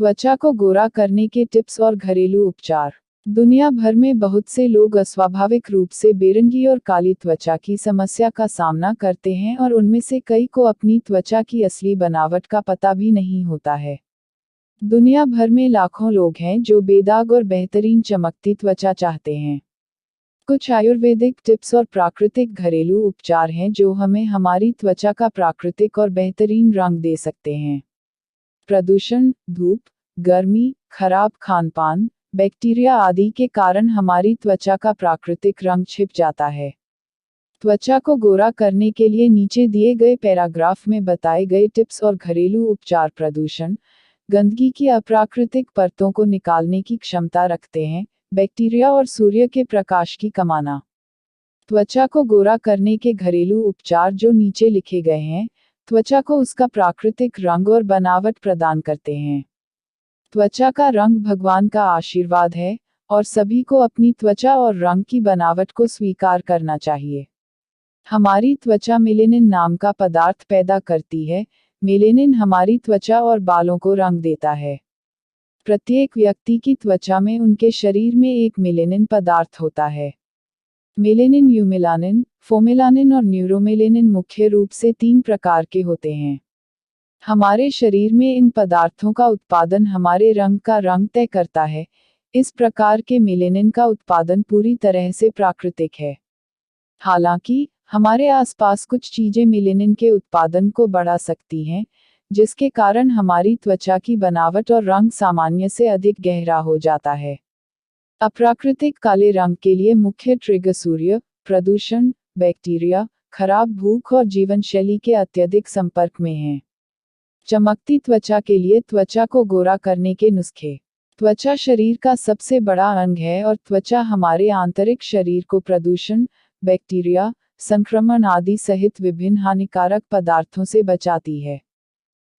त्वचा को गोरा करने के टिप्स और घरेलू उपचार। दुनिया भर में बहुत से लोग अस्वाभाविक रूप से बेरंगी और काली त्वचा की समस्या का सामना करते हैं और उनमें से कई को अपनी त्वचा की असली बनावट का पता भी नहीं होता है। दुनिया भर में लाखों लोग हैं जो बेदाग और बेहतरीन चमकती त्वचा चाहते हैं। कुछ आयुर्वेदिक टिप्स और प्राकृतिक घरेलू उपचार हैं जो हमें हमारी त्वचा का प्राकृतिक और बेहतरीन रंग दे सकते हैं। प्रदूषण, धूप, गर्मी, खराब खानपान, बैक्टीरिया आदि के कारण हमारी त्वचा का प्राकृतिक रंग छिप जाता है। त्वचा को गोरा करने के लिए नीचे दिए गए पैराग्राफ में बताए गए टिप्स और घरेलू उपचार प्रदूषण, गंदगी की अप्राकृतिक परतों को निकालने की क्षमता रखते हैं, बैक्टीरिया और सूर्य के प्रकाश की कमाना। त्वचा को गोरा करने के घरेलू उपचार जो नीचे लिखे गए हैं, त्वचा को उसका प्राकृतिक रंग और बनावट प्रदान करते हैं। त्वचा का रंग भगवान का आशीर्वाद है, और सभी को अपनी त्वचा और रंग की बनावट को स्वीकार करना चाहिए। हमारी त्वचा मेलेनिन नाम का पदार्थ पैदा करती है। मेलेनिन हमारी त्वचा और बालों को रंग देता है। प्रत्येक व्यक्ति की त्वचा में उनके शरीर में एक मेलेनिन पदार्थ होता है। मेलेनिन, यूमेलानिन, फोमेलानिन और न्यूरोमेलेनिन मुख्य रूप से 3 प्रकार के होते हैं। हमारे शरीर में इन पदार्थों का उत्पादन हमारे रंग का रंग तय करता है। इस प्रकार के मेलेनिन का उत्पादन पूरी तरह से प्राकृतिक है। हालांकि, हमारे आसपास कुछ चीजें मेलेनिन के उत्पादन को बढ़ा सकती हैं, जिसके कारण हमारी त्वचा की बनावट और रंग सामान्य से अधिक गहरा हो जाता है। अप्राकृतिक काले रंग के लिए मुख्य ट्रिगर सूर्य, प्रदूषण, बैक्टीरिया, खराब भूख और जीवनशैली के अत्यधिक संपर्क में हैं। चमकती त्वचा के लिए त्वचा को गोरा करने के नुस्खे। त्वचा शरीर का सबसे बड़ा अंग है और त्वचा हमारे आंतरिक शरीर को प्रदूषण, बैक्टीरिया, संक्रमण आदि सहित विभिन्न हानिकारक पदार्थों से बचाती है।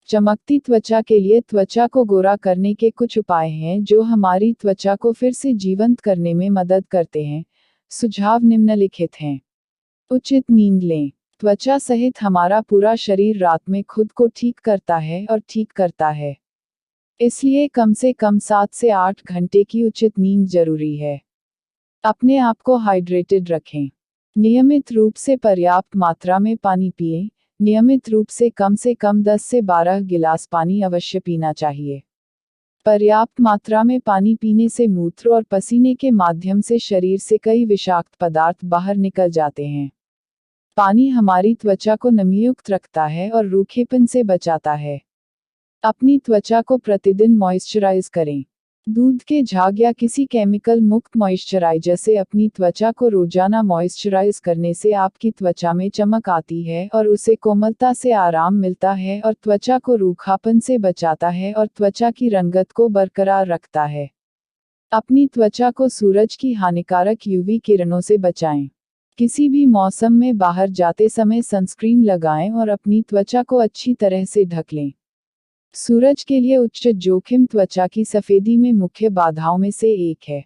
चमकती त्वचा के लिए त्वचा को गोरा करने के कुछ उपाय हैं जो हमारी त्वचा को फिर से जीवंत करने में मदद करते हैं। सुझाव निम्नलिखित हैं। उचित नींद लें। त्वचा सहित हमारा पूरा शरीर रात में खुद को ठीक करता है और ठीक करता है। इसलिए कम से कम 7 से 8 घंटे की उचित नींद जरूरी है। अपने आप को हाइड्रेटेड रखें। नियमित रूप से पर्याप्त मात्रा में पानी पिएं। नियमित रूप से कम 10 से 12 गिलास पानी अवश्य पीना चाहिए। पर्याप्त मात्रा में पानी पीने से मूत्र और पसीने के माध्यम से शरीर से कई विषाक्त पदार्थ बाहर निकल जाते हैं। पानी हमारी त्वचा को नमीयुक्त रखता है और रूखेपन से बचाता है। अपनी त्वचा को प्रतिदिन मॉइस्चराइज करें। दूध के झाग या किसी केमिकल मुक्त मॉइस्चराइजर से अपनी त्वचा को रोजाना मॉइस्चराइज करने से आपकी त्वचा में चमक आती है और उसे कोमलता से आराम मिलता है और त्वचा को रूखापन से बचाता है और त्वचा की रंगत को बरकरार रखता है। अपनी त्वचा को सूरज की हानिकारक यूवी किरणों से बचाएं। किसी भी मौसम में बाहर जाते समय सनस्क्रीन लगाएं और अपनी त्वचा को अच्छी तरह से ढक लें। सूरज के लिए उच्च जोखिम त्वचा की सफेदी में मुख्य बाधाओं में से एक है।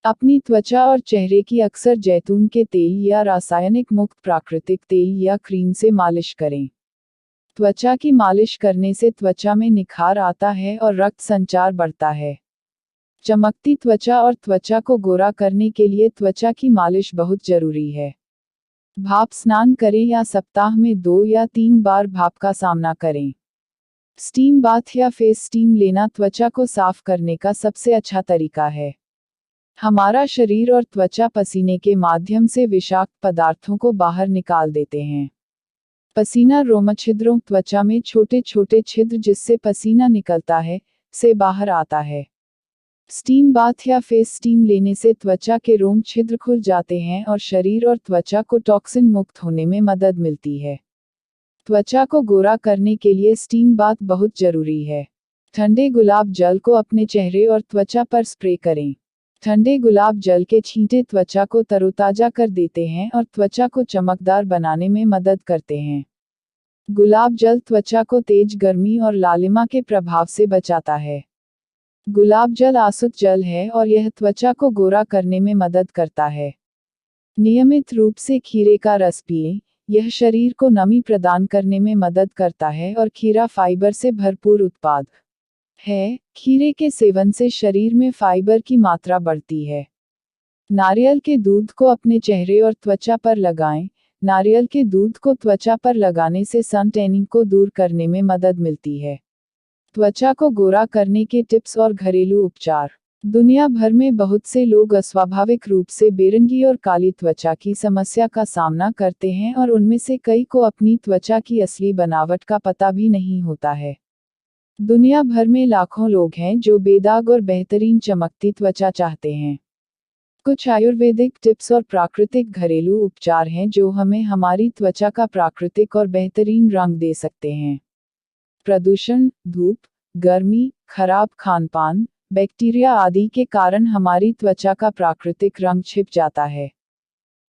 अपनी त्वचा और चेहरे की अक्सर जैतून के तेल या रासायनिक मुक्त प्राकृतिक तेल या क्रीम से मालिश करें। त्वचा की मालिश करने से त्वचा में निखार आता है और रक्त संचार बढ़ता है। चमकती त्वचा और त्वचा को गोरा करने के लिए त्वचा की मालिश बहुत जरूरी है। भाप स्नान करें या सप्ताह में 2 या 3 बार भाप का सामना करें। स्टीम बाथ या फेस स्टीम लेना त्वचा को साफ करने का सबसे अच्छा तरीका है। हमारा शरीर और त्वचा पसीने के माध्यम से विषाक्त पदार्थों को बाहर निकाल देते हैं। पसीना रोमछिद्रों, त्वचा में छोटे छोटे छिद्र जिससे पसीना निकलता है, से बाहर आता है। स्टीम बाथ या फेस स्टीम लेने से त्वचा के रोम छिद्र खुल जाते हैं और शरीर और त्वचा को टॉक्सिन मुक्त होने में मदद मिलती है। त्वचा को गोरा करने के लिए स्टीम बाथ बहुत जरूरी है। ठंडे गुलाब जल को अपने चेहरे और त्वचा पर स्प्रे करें। ठंडे गुलाब जल के छींटे त्वचा को तरोताजा कर देते हैं और त्वचा को चमकदार बनाने में मदद करते हैं। गुलाब जल त्वचा को तेज गर्मी और लालिमा के प्रभाव से बचाता है। गुलाब जल आसुत जल है और यह त्वचा को गोरा करने में मदद करता है। नियमित रूप से खीरे का रस पिएं। यह शरीर को नमी प्रदान करने में मदद करता है और खीरा फाइबर से भरपूर उत्पाद है। खीरे के सेवन से शरीर में फाइबर की मात्रा बढ़ती है। नारियल के दूध को अपने चेहरे और त्वचा पर लगाएं। नारियल के दूध को त्वचा पर लगाने से सन टैनिंग को दूर करने में मदद मिलती है। त्वचा को गोरा करने के टिप्स और घरेलू उपचार। दुनिया भर में बहुत से लोग अस्वाभाविक रूप से बेरंगी और काली त्वचा की समस्या का सामना करते हैं और उनमें से कई को अपनी त्वचा की असली बनावट का पता भी नहीं होता है। दुनिया भर में लाखों लोग हैं जो बेदाग और बेहतरीन चमकती त्वचा चाहते हैं। कुछ आयुर्वेदिक टिप्स और प्राकृतिक घरेलू उपचार हैं जो हमें हमारी त्वचा का प्राकृतिक और बेहतरीन रंग दे सकते हैं। प्रदूषण, धूप, गर्मी, खराब खानपान, बैक्टीरिया आदि के कारण हमारी त्वचा का प्राकृतिक रंग छिप जाता है।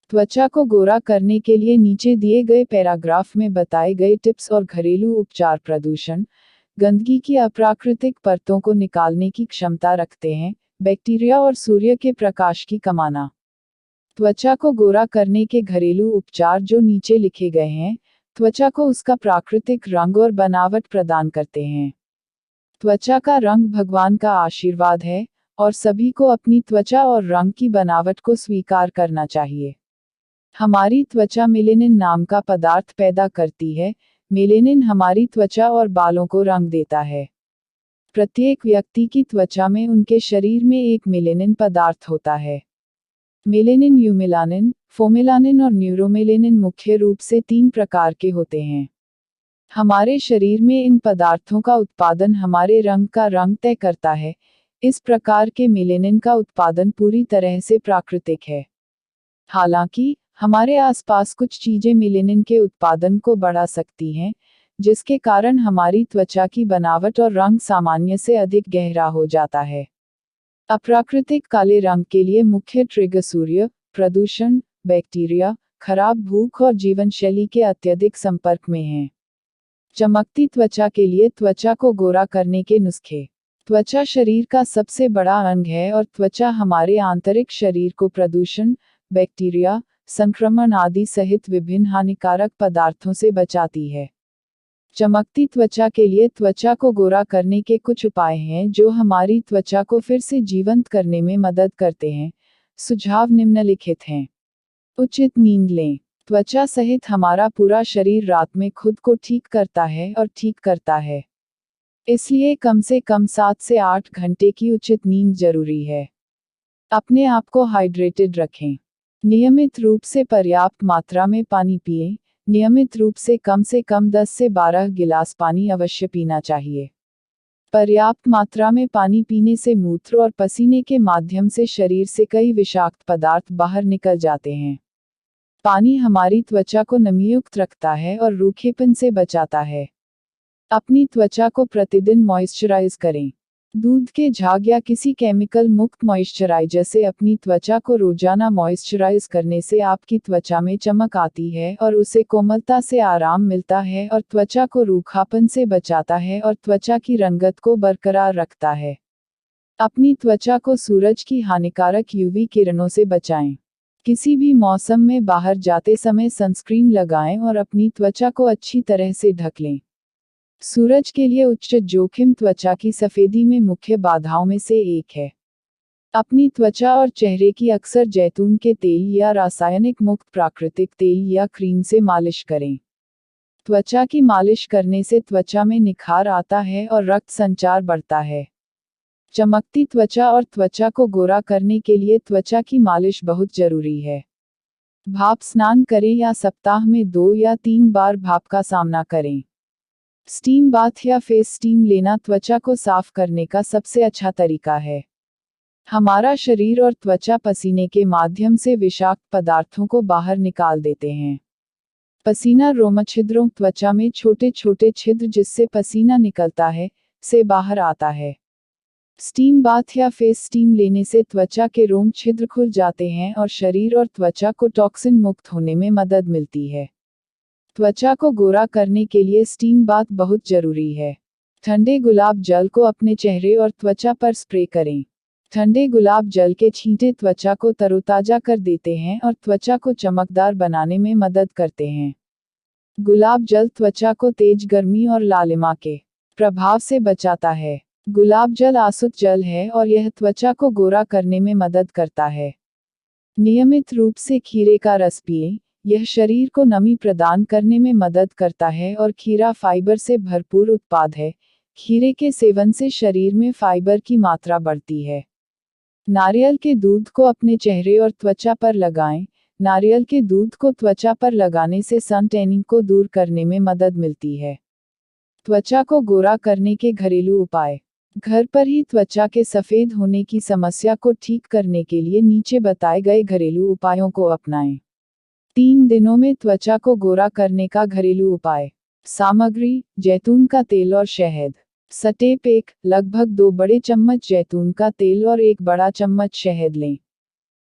त्वचा को गोरा करने के लिए नीचे दिए गए पैराग्राफ में बताए गए टिप्स और घरेलू उपचार प्रदूषण, गंदगी की अप्राकृतिक परतों को निकालने की क्षमता रखते हैं। बैक्टीरिया और सूर्य के प्रकाश की कमाना। त्वचा को गोरा करने के घरेलू उपचार जो नीचे लिखे गए हैं, त्वचा को उसका प्राकृतिक रंग और बनावट प्रदान करते हैं। त्वचा का रंग भगवान का आशीर्वाद है और सभी को अपनी त्वचा और रंग की बनावट को स्वीकार करना चाहिए। हमारी त्वचा मेलेनिन नाम का पदार्थ पैदा करती है। मेलेनिन हमारी त्वचा और बालों को रंग देता है। प्रत्येक व्यक्ति की त्वचा में उनके शरीर में एक मेलेनिन पदार्थ होता है। मेलेनिन, यूमेलानिन, फोमेलानिन और न्यूरोमेलेनिन मुख्य रूप से 3 प्रकार के होते हैं। हमारे शरीर में इन पदार्थों का उत्पादन हमारे रंग का रंग तय करता है। इस प्रकार के मेलेनिन का उत्पादन पूरी तरह से प्राकृतिक है। हालांकि, हमारे आसपास कुछ चीजें मेलेनिन के उत्पादन को बढ़ा सकती हैं, जिसके कारण हमारी त्वचा की बनावट और रंग सामान्य से अधिक गहरा हो जाता है। अप्राकृतिक काले रंग के लिए मुख्य ट्रिगर सूर्य, प्रदूषण, बैक्टीरिया, खराब भूख और जीवनशैली के अत्यधिक संपर्क में हैं। चमकती त्वचा के लिए त्वचा को गोरा करने के नुस्खे। त्वचा शरीर का सबसे बड़ा अंग है और त्वचा हमारे आंतरिक शरीर को प्रदूषण, बैक्टीरिया, संक्रमण आदि सहित विभिन्न हानिकारक पदार्थों से बचाती है। चमकती त्वचा के लिए त्वचा को गोरा करने के कुछ उपाय हैं जो हमारी त्वचा को फिर से जीवंत करने में मदद करते हैं। सुझाव निम्नलिखित हैं। उचित नींद लें। त्वचा सहित हमारा पूरा शरीर रात में खुद को ठीक करता है और ठीक करता है। इसलिए कम से कम 7 से 8 घंटे की उचित नींद जरूरी है। अपने आप को हाइड्रेटेड रखें। नियमित रूप से पर्याप्त मात्रा में पानी पिएं। नियमित रूप से कम 10 से 12 गिलास पानी अवश्य पीना चाहिए। पर्याप्त मात्रा में पानी पीने से मूत्र और पसीने के माध्यम से शरीर से कई विषाक्त पदार्थ बाहर निकल जाते हैं। पानी हमारी त्वचा को नमीयुक्त रखता है और रूखेपन से बचाता है। अपनी त्वचा को प्रतिदिन मॉइस्चराइज करें। दूध के झाग या किसी केमिकल मुक्त मॉइस्चराइजर से अपनी त्वचा को रोजाना मॉइस्चराइज करने से आपकी त्वचा में चमक आती है और उसे कोमलता से आराम मिलता है और त्वचा को रूखापन से बचाता है और त्वचा की रंगत को बरकरार रखता है। अपनी त्वचा को सूरज की हानिकारक यूवी किरणों से बचाएं। किसी भी मौसम में बाहर जाते समय सनस्क्रीन लगाएं और अपनी त्वचा को अच्छी तरह से ढक लें। सूरज के लिए उच्च जोखिम त्वचा की सफेदी में मुख्य बाधाओं में से एक है। अपनी त्वचा और चेहरे की अक्सर जैतून के तेल या रासायनिक मुक्त प्राकृतिक तेल या क्रीम से मालिश करें। त्वचा की मालिश करने से त्वचा में निखार आता है और रक्त संचार बढ़ता है। चमकती त्वचा और त्वचा को गोरा करने के लिए त्वचा की मालिश बहुत जरूरी है। भाप स्नान करें या सप्ताह में 2 या 3 बार भाप का सामना करें। स्टीम बाथ या फेस स्टीम लेना त्वचा को साफ करने का सबसे अच्छा तरीका है। हमारा शरीर और त्वचा पसीने के माध्यम से विषाक्त पदार्थों को बाहर निकाल देते हैं। पसीना रोमछिद्रों, त्वचा में छोटे छोटे छिद्र जिससे पसीना निकलता है, से बाहर आता है। स्टीम बाथ या फेस स्टीम लेने से त्वचा के रोम छिद्र खुल जाते हैं और शरीर और त्वचा को टॉक्सिन मुक्त होने में मदद मिलती है। त्वचा को गोरा करने के लिए स्टीम बाथ बहुत जरूरी है। ठंडे गुलाब जल को अपने चेहरे और त्वचा पर स्प्रे करें। ठंडे गुलाब जल के छींटे त्वचा को तरोताजा कर देते हैं और त्वचा को चमकदार बनाने में मदद करते हैं। गुलाब जल त्वचा को तेज गर्मी और लालिमा के प्रभाव से बचाता है। गुलाब जल आसुत जल है और यह त्वचा को गोरा करने में मदद करता है। नियमित रूप से खीरे का रस पिएं, यह शरीर को नमी प्रदान करने में मदद करता है और खीरा फाइबर से भरपूर उत्पाद है। खीरे के सेवन से शरीर में फाइबर की मात्रा बढ़ती है। नारियल के दूध को अपने चेहरे और त्वचा पर लगाएं। नारियल के दूध को त्वचा पर लगाने से सन टैनिंग को दूर करने में मदद मिलती है। त्वचा को गोरा करने के घरेलू उपाय। घर पर ही त्वचा के सफेद होने की समस्या को ठीक करने के लिए नीचे बताए गए घरेलू उपायों को अपनाएं। 3 दिनों में त्वचा को गोरा करने का घरेलू उपाय। सामग्री: जैतून का तेल और शहद। स्टेप 1, लगभग 2 बड़े चम्मच जैतून का तेल और 1 बड़ा चम्मच शहद लें।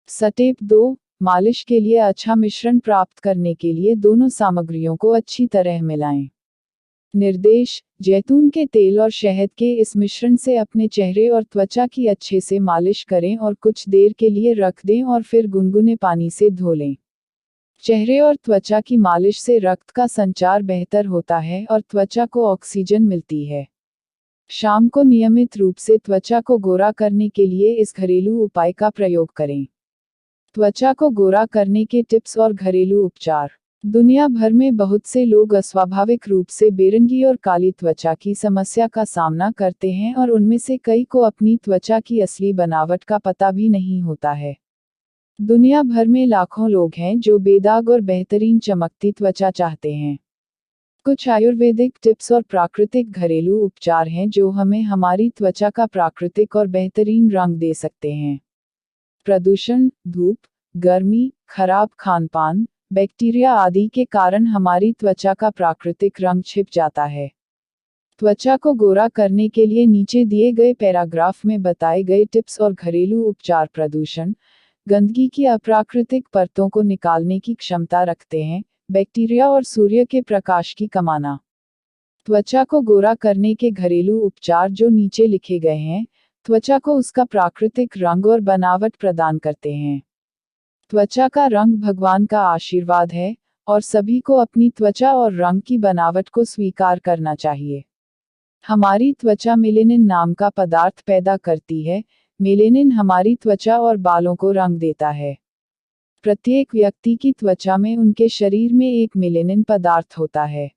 स्टेप 2, मालिश के लिए अच्छा मिश्रण प्राप्त करने के लिए दोनों सामग्रियों को अच्छी तरह मिलाएं। निर्देश: जैतून के तेल और शहद के इस मिश्रण से अपने चेहरे और त्वचा की अच्छे से मालिश करें और कुछ देर के लिए रख दें और फिर गुनगुने पानी से धो लें। चेहरे और त्वचा की मालिश से रक्त का संचार बेहतर होता है और त्वचा को ऑक्सीजन मिलती है। शाम को नियमित रूप से त्वचा को गोरा करने के लिए इस घरेलू उपाय का प्रयोग करें। त्वचा को गोरा करने के टिप्स और घरेलू उपचार। दुनिया भर में बहुत से लोग अस्वाभाविक रूप से बेरंगी और काली त्वचा की समस्या का सामना करते हैं और उनमें से कई को अपनी त्वचा की असली बनावट का पता भी नहीं होता है। दुनिया भर में लाखों लोग हैं जो बेदाग और बेहतरीन चमकती त्वचा चाहते हैं। कुछ आयुर्वेदिक टिप्स और प्राकृतिक घरेलू उपचार हैं जो हमें हमारी त्वचा का प्राकृतिक और बेहतरीन रंग दे सकते हैं। प्रदूषण, धूप, गर्मी, खराब खानपान, बैक्टीरिया आदि के कारण हमारी त्वचा का प्राकृतिक रंग छिप जाता है। त्वचा को गोरा करने के लिए नीचे दिए गए पैराग्राफ में बताए गए टिप्स और घरेलू उपचार प्रदूषण, गंदगी की अप्राकृतिक परतों को निकालने की क्षमता रखते हैं। बैक्टीरिया और सूर्य के प्रकाश की कमाना। त्वचा को गोरा करने के घरेलू उपचार जो नीचे लिखे गए हैं, त्वचा को उसका प्राकृतिक रंग और बनावट प्रदान करते हैं। त्वचा का रंग भगवान का आशीर्वाद है और सभी को अपनी त्वचा और रंग की बनावट को स्वीकार करना चाहिए। हमारी त्वचा मेलेनिन नाम का पदार्थ पैदा करती है। मेलेनिन हमारी त्वचा और बालों को रंग देता है। प्रत्येक व्यक्ति की त्वचा में उनके शरीर में एक मेलेनिन पदार्थ होता है।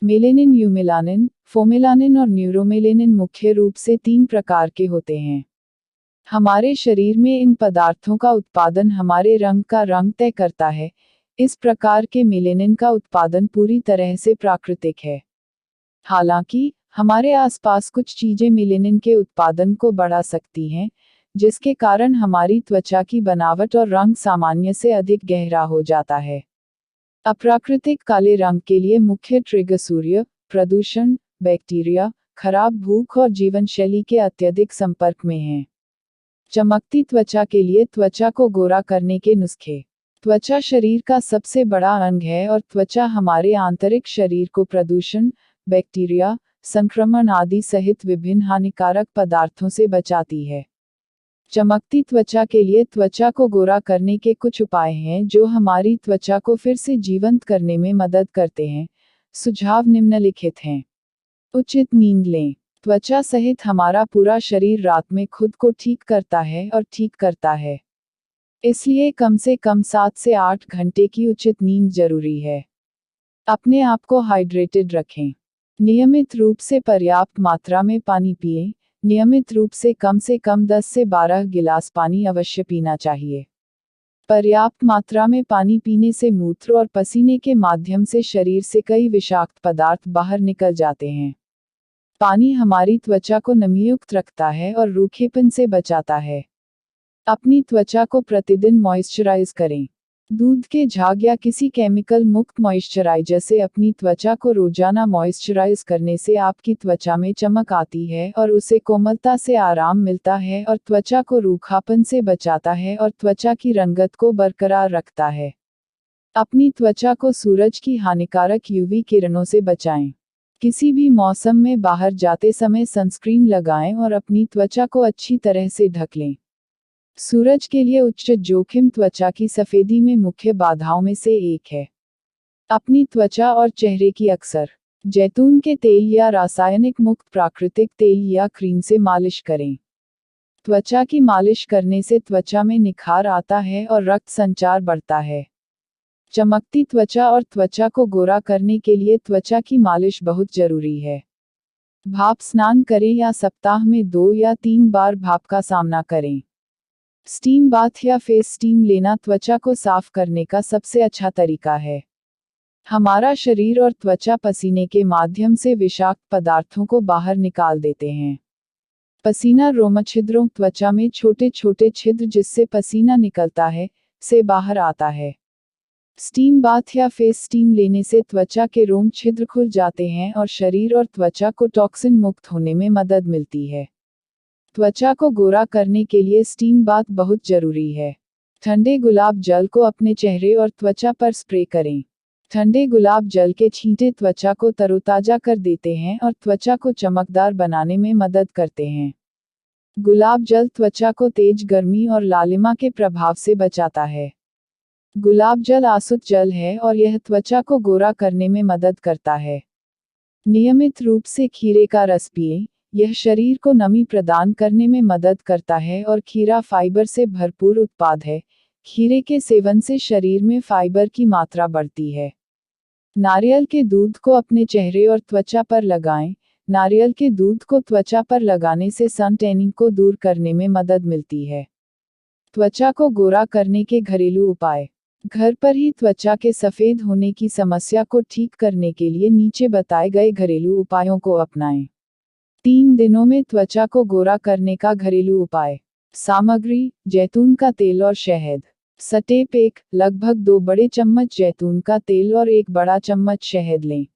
मेलेनिन, यूमेलानिन, फोमेलानिन और न्यूरोमेलेनिन मुख्य रूप से 3 प्रकार के होते हैं। हमारे शरीर में इन पदार्थों का उत्पादन हमारे रंग का रंग तय करता है। इस प्रकार के मेलेनिन का उत्पादन पूरी तरह से प्राकृतिक है। हालांकि, हमारे आसपास कुछ चीजें मेलेनिन के उत्पादन को बढ़ा सकती हैं, जिसके कारण हमारी त्वचा की बनावट और रंग सामान्य से अधिक गहरा हो जाता है। अप्राकृतिक काले रंग के लिए मुख्य ट्रिगर सूर्य, प्रदूषण, बैक्टीरिया, खराब भूख और जीवनशैली के अत्यधिक संपर्क में हैं। चमकती त्वचा के लिए त्वचा को गोरा करने के नुस्खे। त्वचा शरीर का सबसे बड़ा अंग है और त्वचा हमारे आंतरिक शरीर को प्रदूषण, बैक्टीरिया, संक्रमण आदि सहित विभिन्न हानिकारक पदार्थों से बचाती है। चमकती त्वचा के लिए त्वचा को गोरा करने के कुछ उपाय हैं जो हमारी त्वचा को फिर से जीवंत करने में मदद करते हैं। सुझाव निम्नलिखित हैं। उचित नींद लें। त्वचा सहित हमारा पूरा शरीर रात में खुद को ठीक करता है और ठीक करता है। इसलिए कम से कम 7 से 8 घंटे की उचित नींद जरूरी है। अपने आप को हाइड्रेटेड रखें। नियमित रूप से पर्याप्त मात्रा में पानी पिएं। नियमित रूप से कम 10 से 12 गिलास पानी अवश्य पीना चाहिए। पर्याप्त मात्रा में पानी पीने से मूत्र और पसीने के माध्यम से शरीर से कई विषाक्त पदार्थ बाहर निकल जाते हैं। पानी हमारी त्वचा को नमीयुक्त रखता है और रूखेपन से बचाता है। अपनी त्वचा को प्रतिदिन मॉइस्चराइज करें। दूध के झाग या किसी केमिकल मुक्त मॉइस्चराइजर से अपनी त्वचा को रोजाना मॉइस्चराइज करने से आपकी त्वचा में चमक आती है और उसे कोमलता से आराम मिलता है और त्वचा को रूखापन से बचाता है और त्वचा की रंगत को बरकरार रखता है। अपनी त्वचा को सूरज की हानिकारक यूवी किरणों से बचाएं। किसी भी मौसम में बाहर जाते समय सनस्क्रीन लगाएं और अपनी त्वचा को अच्छी तरह से ढक लें। सूरज के लिए उच्च जोखिम त्वचा की सफेदी में मुख्य बाधाओं में से एक है। अपनी त्वचा और चेहरे की अक्सर जैतून के तेल या रासायनिक मुक्त प्राकृतिक तेल या क्रीम से मालिश करें। त्वचा की मालिश करने से त्वचा में निखार आता है और रक्त संचार बढ़ता है। चमकती त्वचा और त्वचा को गोरा करने के लिए त्वचा की मालिश बहुत जरूरी है। भाप स्नान करें या सप्ताह में 2 या 3 बार भाप का सामना करें। स्टीम बाथ या फेस स्टीम लेना त्वचा को साफ करने का सबसे अच्छा तरीका है। हमारा शरीर और त्वचा पसीने के माध्यम से विषाक्त पदार्थों को बाहर निकाल देते हैं। पसीना रोमछिद्रों, त्वचा में छोटे छोटे छिद्र जिससे पसीना निकलता है, से बाहर आता है। स्टीम बाथ या फेस स्टीम लेने से त्वचा के रोम छिद्र खुल जाते हैं और शरीर और त्वचा को टॉक्सिन मुक्त होने में मदद मिलती है। त्वचा को गोरा करने के लिए स्टीम बाथ बहुत जरूरी है। ठंडे गुलाब जल को अपने चेहरे और त्वचा पर स्प्रे करें। ठंडे गुलाब जल के छींटे त्वचा को तरोताजा कर देते हैं और त्वचा को चमकदार बनाने में मदद करते हैं। गुलाब जल त्वचा को तेज गर्मी और लालिमा के प्रभाव से बचाता है। गुलाब जल आसुत जल है और यह त्वचा को गोरा करने में मदद करता है। नियमित रूप से खीरे का रस पिएं। यह शरीर को नमी प्रदान करने में मदद करता है और खीरा फाइबर से भरपूर उत्पाद है। खीरे के सेवन से शरीर में फाइबर की मात्रा बढ़ती है। नारियल के दूध को अपने चेहरे और त्वचा पर लगाएं। नारियल के दूध को त्वचा पर लगाने से सन टैनिंग को दूर करने में मदद मिलती है। त्वचा को गोरा करने के घरेलू उपाय। घर पर ही त्वचा के सफेद होने की समस्या को ठीक करने के लिए नीचे बताए गए घरेलू उपायों को अपनाएं। 3 दिनों में त्वचा को गोरा करने का घरेलू उपाय। सामग्री: जैतून का तेल और शहद। स्टेप 1, लगभग 2 बड़े चम्मच जैतून का तेल और 1 बड़ा चम्मच शहद लें।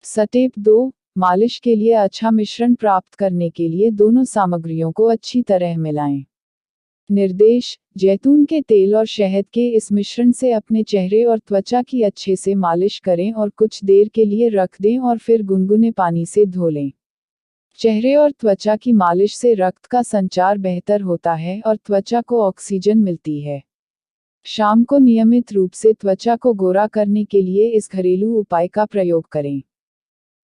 स्टेप 2, मालिश के लिए अच्छा मिश्रण प्राप्त करने के लिए दोनों सामग्रियों को अच्छी तरह मिलाएं। निर्देश: जैतून के तेल और शहद के इस मिश्रण से अपने चेहरे और त्वचा की अच्छे से मालिश करें और कुछ देर के लिए रख दें और फिर गुनगुने पानी से धो लें। चेहरे और त्वचा की मालिश से रक्त का संचार बेहतर होता है और त्वचा को ऑक्सीजन मिलती है। शाम को नियमित रूप से त्वचा को गोरा करने के लिए इस घरेलू उपाय का प्रयोग करें।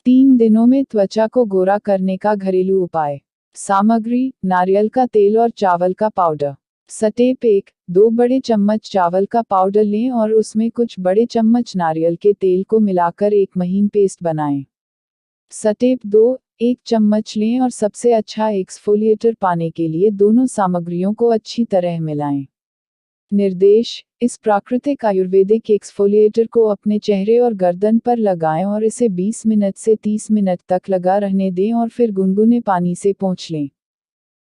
3 दिनों में त्वचा को गोरा करने का घरेलू उपाय। सामग्री: नारियल का तेल और चावल का पाउडर। स्टेप 1, 2 बड़े चम्मच चावल का पाउडर लें और उसमें कुछ बड़े चम्मच नारियल के तेल को मिलाकर एक महीन पेस्ट बनाएं। स्टेप 2, 1 चम्मच लें और सबसे अच्छा एक्सफोलिएटर पाने के लिए दोनों सामग्रियों को अच्छी तरह मिलाएं। निर्देश: इस प्राकृतिक आयुर्वेदिक एक्सफोलिएटर को अपने चेहरे और गर्दन पर लगाएं और इसे 20 मिनट से 30 मिनट तक लगा रहने दें और फिर गुनगुने पानी से पोंछ लें।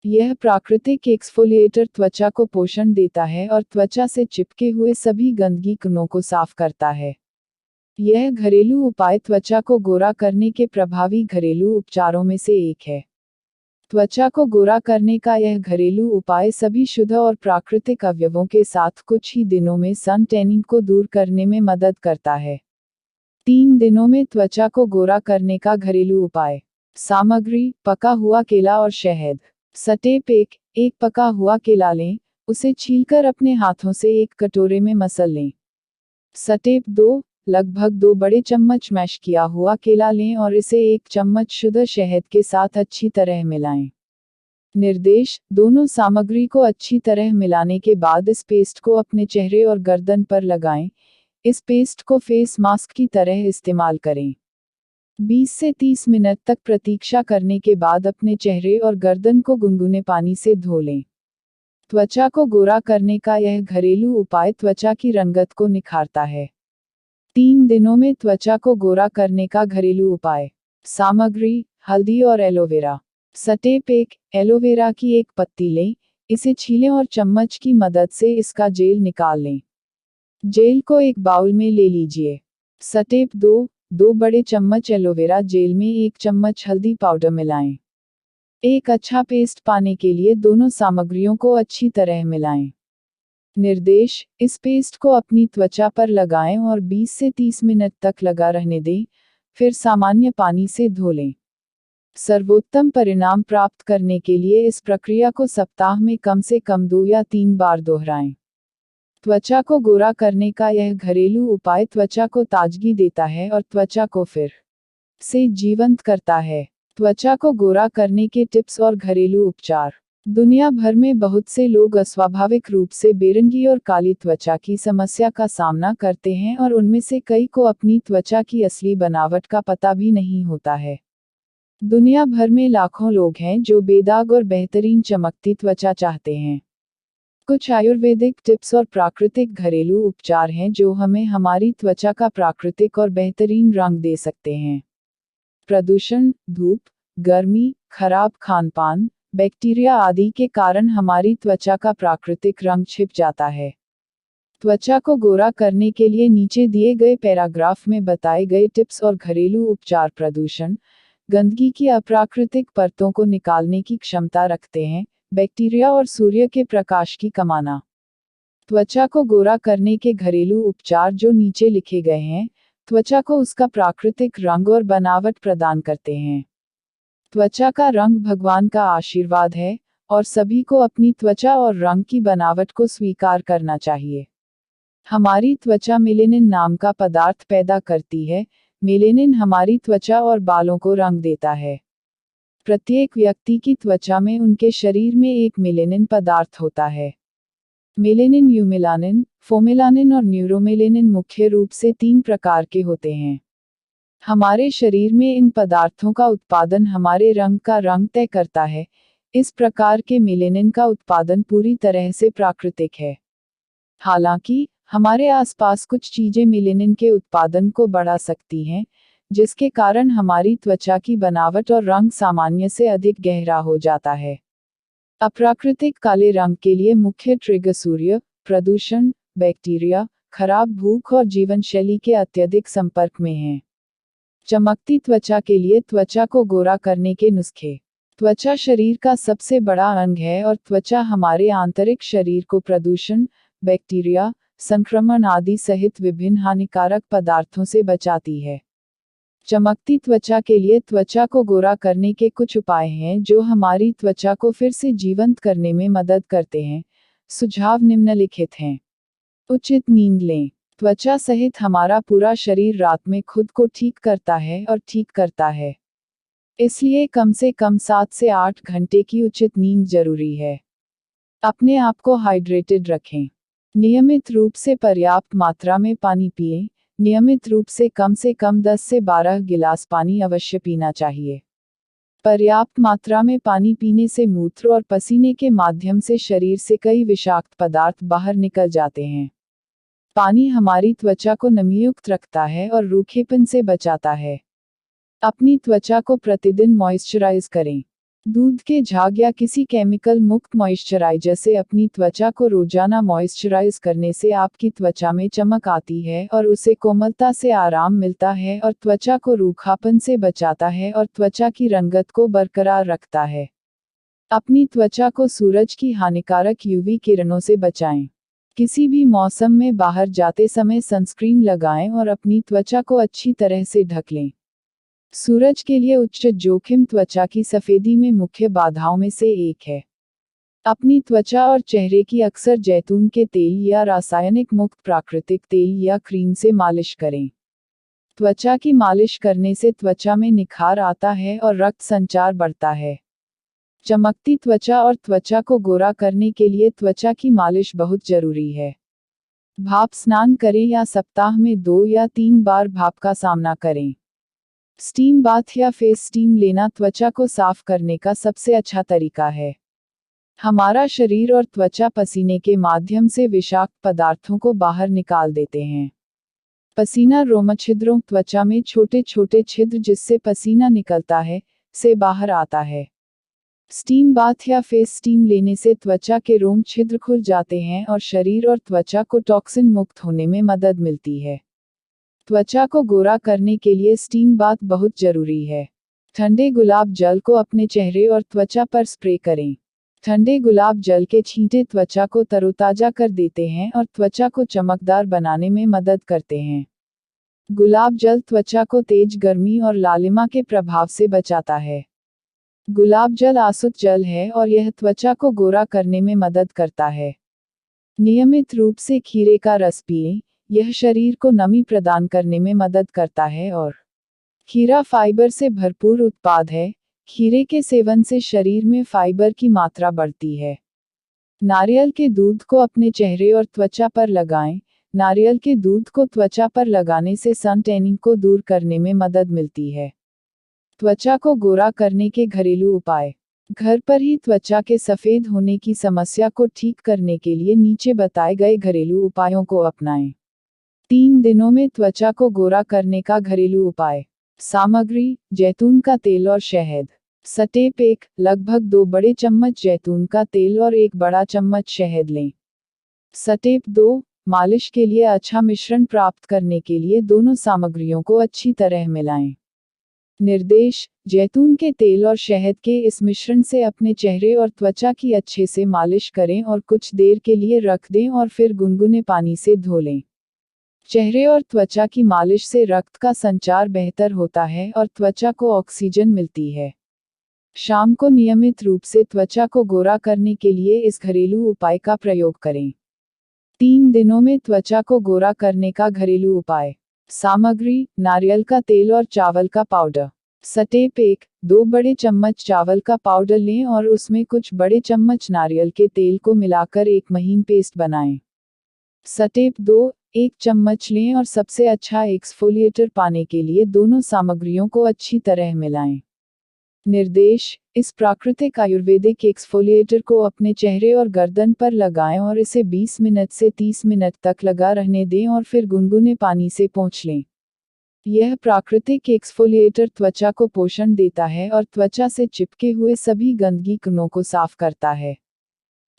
यह प्राकृतिक एक्सफोलिएटर त्वचा को पोषण देता है और त्वचा से चिपके हुए सभी गंदगी कणों को साफ करता है। यह घरेलू उपाय त्वचा को गोरा करने के प्रभावी घरेलू उपचारों में से एक है। त्वचा को गोरा करने का यह घरेलू उपाय सभी शुद्ध और प्राकृतिक अवयवों के साथ कुछ ही दिनों में सन टैनिंग को दूर करने में मदद करता है। 3 दिनों में त्वचा को गोरा करने का घरेलू उपाय। सामग्री: पका हुआ केला और शहद। स्टेप 1, 1 पका हुआ केला लें, उसे छीलकर अपने हाथों से एक कटोरे में मसल लें। स्टेप 2, लगभग 2 बड़े चम्मच मैश किया हुआ केला लें और इसे 1 चम्मच शुद्ध शहद के साथ अच्छी तरह मिलाएं। निर्देश: दोनों सामग्री को अच्छी तरह मिलाने के बाद इस पेस्ट को अपने चेहरे और गर्दन पर लगाएं। इस पेस्ट को फेस मास्क की तरह इस्तेमाल करें। 20 से 30 मिनट तक प्रतीक्षा करने के बाद अपने चेहरे और गर्दन को गुनगुने पानी से धो लें। त्वचा को गोरा करने का यह घरेलू उपाय त्वचा की रंगत को निखारता है। 3 दिनों में त्वचा को गोरा करने का घरेलू उपाय। सामग्री: हल्दी और एलोवेरा। स्टेप 1, एलोवेरा की 1 पत्ती लें, इसे छीलें और चम्मच की मदद से इसका जेल निकाल लें। जेल को एक बाउल में ले लीजिए। स्टेप 2, 2 बड़े चम्मच एलोवेरा जेल में 1 चम्मच हल्दी पाउडर मिलाएं। एक अच्छा पेस्ट पाने के लिए दोनों सामग्रियों को अच्छी तरह मिलाएं। निर्देश: इस पेस्ट को अपनी त्वचा पर लगाएं और 20 से 30 मिनट तक लगा रहने दें, फिर सामान्य पानी से धो लें। सर्वोत्तम परिणाम प्राप्त करने के लिए इस प्रक्रिया को सप्ताह में कम से कम 2 या 3 बार दोहराएं। त्वचा को गोरा करने का यह घरेलू उपाय त्वचा को ताजगी देता है और त्वचा को फिर से जीवंत करता है। त्वचा को गोरा करने के टिप्स और घरेलू उपचार। दुनिया भर में बहुत से लोग अस्वाभाविक रूप से बेरंगी और काली त्वचा की समस्या का सामना करते हैं और उनमें से कई को अपनी त्वचा की असली बनावट का पता भी नहीं होता है। दुनिया भर में लाखों लोग हैं जो बेदाग और बेहतरीन चमकती त्वचा चाहते हैं। कुछ आयुर्वेदिक टिप्स और प्राकृतिक घरेलू उपचार हैं जो हमें हमारी त्वचा का प्राकृतिक और बेहतरीन रंग दे सकते हैं। प्रदूषण, धूप, गर्मी, खराब खानपान, बैक्टीरिया आदि के कारण हमारी त्वचा का प्राकृतिक रंग छिप जाता है। त्वचा को गोरा करने के लिए नीचे दिए गए पैराग्राफ में बताए गए टिप्स और घरेलू उपचार प्रदूषण, गंदगी की अप्राकृतिक परतों को निकालने की क्षमता रखते हैं, बैक्टीरिया और सूर्य के प्रकाश की कमाना। त्वचा को गोरा करने के घरेलू उपचार जो नीचे लिखे गए हैं, त्वचा को उसका प्राकृतिक रंग और बनावट प्रदान करते हैं। त्वचा का रंग भगवान का आशीर्वाद है, और सभी को अपनी त्वचा और रंग की बनावट को स्वीकार करना चाहिए। हमारी त्वचा मेलेनिन नाम का पदार्थ पैदा करती है। मेलेनिन हमारी त्वचा और बालों को रंग देता है। प्रत्येक व्यक्ति की त्वचा में उनके शरीर में एक मेलेनिन पदार्थ होता है। मेलेनिन, यूमेलानिन, फोमेलानिन और न्यूरोमेलेनिन मुख्य रूप से 3 प्रकार के होते हैं। हमारे शरीर में इन पदार्थों का उत्पादन हमारे रंग का रंग तय करता है। इस प्रकार के मेलेनिन का उत्पादन पूरी तरह से प्राकृतिक है। हालांकि, हमारे आसपास कुछ चीजें मेलेनिन के उत्पादन को बढ़ा सकती हैं, जिसके कारण हमारी त्वचा की बनावट और रंग सामान्य से अधिक गहरा हो जाता है। अप्राकृतिक काले रंग के लिए मुख्य ट्रिगर सूर्य, प्रदूषण, बैक्टीरिया, खराब भूख और जीवन शैली के अत्यधिक संपर्क में हैं। चमकती त्वचा के लिए त्वचा को गोरा करने के नुस्खे। त्वचा शरीर का सबसे बड़ा अंग है और त्वचा हमारे आंतरिक शरीर को प्रदूषण, बैक्टीरिया, संक्रमण आदि सहित विभिन्न हानिकारक पदार्थों से बचाती है। चमकती त्वचा के लिए त्वचा को गोरा करने के कुछ उपाय हैं जो हमारी त्वचा को फिर से जीवंत करने में मदद करते हैं। सुझाव निम्नलिखित हैं। उचित नींद लें। त्वचा सहित हमारा पूरा शरीर रात में खुद को ठीक करता है और ठीक करता है। इसलिए कम से कम 7 से 8 घंटे की उचित नींद जरूरी है। अपने आप को हाइड्रेटेड रखें। नियमित रूप से पर्याप्त मात्रा में पानी पिएं। नियमित रूप से कम 10 से 12 गिलास पानी अवश्य पीना चाहिए। पर्याप्त मात्रा में पानी पीने से मूत्र और पसीने के माध्यम से शरीर से कई विषाक्त पदार्थ बाहर निकल जाते हैं। पानी हमारी त्वचा को नमीयुक्त रखता है और रूखेपन से बचाता है। अपनी त्वचा को प्रतिदिन मॉइस्चराइज करें। दूध के झाग या किसी केमिकल मुक्त मॉइस्चराइजर से अपनी त्वचा को रोजाना मॉइस्चराइज करने से आपकी त्वचा में चमक आती है और उसे कोमलता से आराम मिलता है और त्वचा को रूखापन से बचाता है और त्वचा की रंगत को बरकरार रखता है। अपनी त्वचा को सूरज की हानिकारक यूवी किरणों से बचाएं। किसी भी मौसम में बाहर जाते समय सनस्क्रीन लगाएं और अपनी त्वचा को अच्छी तरह से ढक लें। सूरज के लिए उच्च जोखिम त्वचा की सफेदी में मुख्य बाधाओं में से एक है। अपनी त्वचा और चेहरे की अक्सर जैतून के तेल या रासायनिक मुक्त प्राकृतिक तेल या क्रीम से मालिश करें। त्वचा की मालिश करने से त्वचा में निखार आता है और रक्त संचार बढ़ता है। चमकती त्वचा और त्वचा को गोरा करने के लिए त्वचा की मालिश बहुत जरूरी है। भाप स्नान करें या सप्ताह में 2 या 3 बार भाप का सामना करें। स्टीम बाथ या फेस स्टीम लेना त्वचा को साफ करने का सबसे अच्छा तरीका है। हमारा शरीर और त्वचा पसीने के माध्यम से विषाक्त पदार्थों को बाहर निकाल देते हैं। पसीना रोमछिद्रों, त्वचा में छोटे छोटे छिद्र जिससे पसीना निकलता है, से बाहर आता है। स्टीम बाथ या फेस स्टीम लेने से त्वचा के रोम छिद्र खुल जाते हैं और शरीर और त्वचा को टॉक्सिन मुक्त होने में मदद मिलती है। त्वचा को गोरा करने के लिए स्टीम बाथ बहुत जरूरी है। ठंडे गुलाब जल को अपने चेहरे और त्वचा पर स्प्रे करें। ठंडे गुलाब जल के छींटे त्वचा को तरोताजा कर देते हैं और त्वचा को चमकदार बनाने में मदद करते हैं। गुलाब जल त्वचा को तेज गर्मी और लालिमा के प्रभाव से बचाता है। गुलाब जल आसुत जल है और यह त्वचा को गोरा करने में मदद करता है। नियमित रूप से खीरे का रस पिएं। यह शरीर को नमी प्रदान करने में मदद करता है और खीरा फाइबर से भरपूर उत्पाद है। खीरे के सेवन से शरीर में फाइबर की मात्रा बढ़ती है। नारियल के दूध को अपने चेहरे और त्वचा पर लगाएं। नारियल के दूध को त्वचा पर लगाने से सन टैनिंग को दूर करने में मदद मिलती है। त्वचा को गोरा करने के घरेलू उपाय। घर पर ही त्वचा के सफेद होने की समस्या को ठीक करने के लिए नीचे बताए गए घरेलू उपायों को अपनाएं। 3 दिनों में त्वचा को गोरा करने का घरेलू उपाय। सामग्री: जैतून का तेल और शहद। स्टेप 1, लगभग 2 बड़े चम्मच जैतून का तेल और 1 बड़ा चम्मच शहद लें। स्टेप 2, मालिश के लिए अच्छा मिश्रण प्राप्त करने के लिए दोनों सामग्रियों को अच्छी तरह मिलाएं। निर्देश: जैतून के तेल और शहद के इस मिश्रण से अपने चेहरे और त्वचा की अच्छे से मालिश करें और कुछ देर के लिए रख दें और फिर गुनगुने पानी से धो लें। चेहरे और त्वचा की मालिश से रक्त का संचार बेहतर होता है और त्वचा को ऑक्सीजन मिलती है। शाम को नियमित रूप से त्वचा को गोरा करने के लिए इस घरेलू उपाय का प्रयोग करें। 3 दिनों में त्वचा को गोरा करने का घरेलू उपाय। सामग्री: नारियल का तेल और चावल का पाउडर। स्टेप 1, 2 बड़े चम्मच चावल का पाउडर लें और उसमें कुछ बड़े चम्मच नारियल के तेल को मिलाकर एक महीन पेस्ट बनाएं। स्टेप 2, 1 चम्मच लें और सबसे अच्छा एक्सफोलिएटर पाने के लिए दोनों सामग्रियों को अच्छी तरह मिलाएं। निर्देश: इस प्राकृतिक आयुर्वेदिक एक्सफोलिएटर को अपने चेहरे और गर्दन पर लगाएं और इसे 20 मिनट से 30 मिनट तक लगा रहने दें और फिर गुनगुने पानी से पोंछ लें। यह प्राकृतिक एक्सफोलिएटर त्वचा को पोषण देता है और त्वचा से चिपके हुए सभी गंदगी कणों को साफ करता है।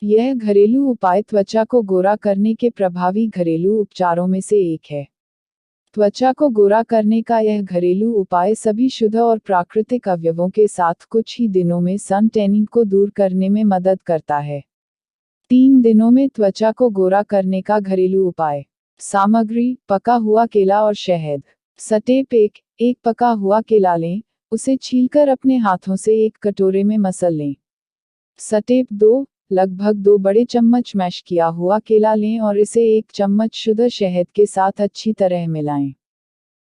यह घरेलू उपाय त्वचा को गोरा करने के प्रभावी घरेलू उपचारों में से एक है। त्वचा को गोरा करने का यह घरेलू उपाय सभी शुद्ध और प्राकृतिक अवयवों के साथ कुछ ही दिनों में सन टैनिंग को दूर करने में मदद करता है। 3 दिनों में त्वचा को गोरा करने का घरेलू उपाय। सामग्री: पका हुआ केला और शहद। स्टेप 1, 1 पका हुआ केला लें, उसे छीलकर अपने हाथों से एक कटोरे में मसल लें। स्टेप 2, लगभग 2 बड़े चम्मच मैश किया हुआ केला लें और इसे 1 चम्मच शुद्ध शहद के साथ अच्छी तरह मिलाएं।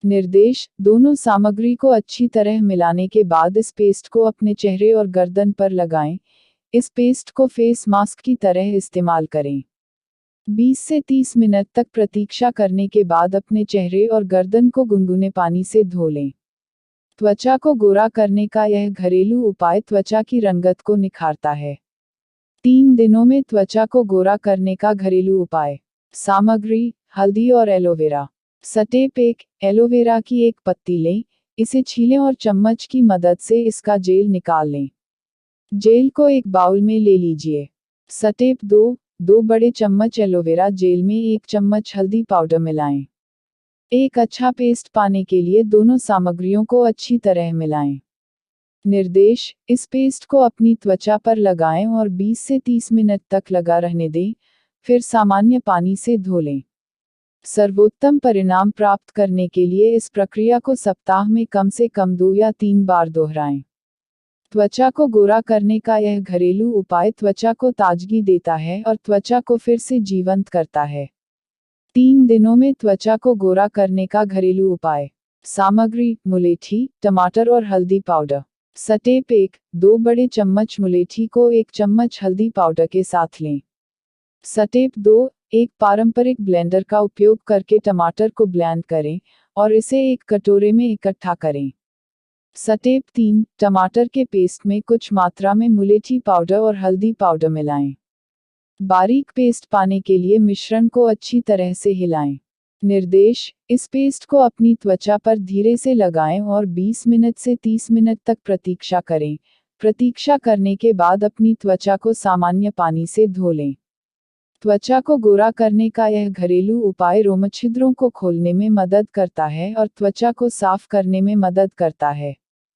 निर्देश: दोनों सामग्री को अच्छी तरह मिलाने के बाद इस पेस्ट को अपने चेहरे और गर्दन पर लगाएं। इस पेस्ट को फेस मास्क की तरह इस्तेमाल करें। 20 से 30 मिनट तक प्रतीक्षा करने के बाद अपने चेहरे और गर्दन को गुनगुने पानी से धो लें। त्वचा को गोरा करने का यह घरेलू उपाय त्वचा की रंगत को निखारता है। 3 दिनों में त्वचा को गोरा करने का घरेलू उपाय। सामग्री: हल्दी और एलोवेरा। स्टेप 1, एलोवेरा की एक पत्ती लें, इसे छीलें और चम्मच की मदद से इसका जेल निकाल लें। जेल को एक बाउल में ले लीजिए। स्टेप 2, 2 बड़े चम्मच एलोवेरा जेल में 1 चम्मच हल्दी पाउडर मिलाएं। एक अच्छा पेस्ट पाने के लिए दोनों सामग्रियों को अच्छी तरह मिलाएं। निर्देश: इस पेस्ट को अपनी त्वचा पर लगाएं और 20 से 30 मिनट तक लगा रहने दें, फिर सामान्य पानी से धो लें। सर्वोत्तम परिणाम प्राप्त करने के लिए इस प्रक्रिया को सप्ताह में कम से कम 2 या 3 बार दोहराएं। त्वचा को गोरा करने का यह घरेलू उपाय त्वचा को ताजगी देता है और त्वचा को फिर से जीवंत करता है। 3 दिनों में त्वचा को गोरा करने का घरेलू उपाय। सामग्री: मुलेठी, टमाटर और हल्दी पाउडर। स्टेप 1, 2 बड़े चम्मच मुलेठी को 1 चम्मच हल्दी पाउडर के साथ लें। स्टेप 2, एक पारंपरिक ब्लेंडर का उपयोग करके टमाटर को ब्लेंड करें और इसे एक कटोरे में इकट्ठा करें। स्टेप 3, टमाटर के पेस्ट में कुछ मात्रा में मुलेठी पाउडर और हल्दी पाउडर मिलाएं। बारीक पेस्ट पाने के लिए मिश्रण को अच्छी तरह से हिलाएं। निर्देश: इस पेस्ट को अपनी त्वचा पर धीरे से लगाएं और 20 मिनट से 30 मिनट तक प्रतीक्षा करें। प्रतीक्षा करने के बाद अपनी त्वचा को सामान्य पानी से धो लें। त्वचा को गोरा करने का यह घरेलू उपाय रोमछिद्रों को खोलने में मदद करता है और त्वचा को साफ करने में मदद करता है।